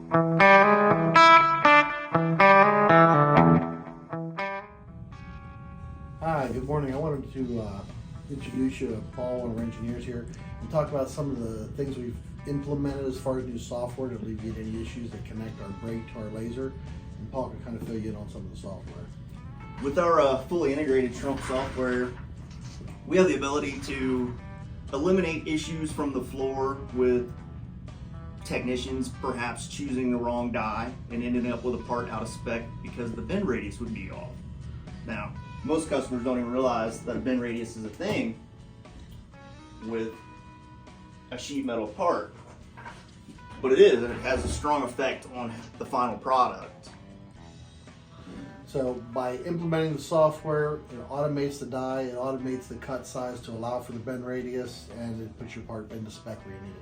Hi, good morning. I wanted to introduce you to Paul, one of our engineers here, and talk about some of the things we've implemented as far as new software to alleviate any issues that connect our brake to our laser. And Paul can kind of fill you in on some of the software. With our fully integrated Trumpf software, we have the ability to eliminate issues from the floor with technicians perhaps choosing the wrong die and ending up with a part out of spec because the bend radius would be off. Now, most customers don't even realize that a bend radius is a thing with a sheet metal part, but it is, and it has a strong effect on the final product. So by implementing the software, it automates the die, it automates the cut size to allow for the bend radius, and it puts your part into spec where you need it.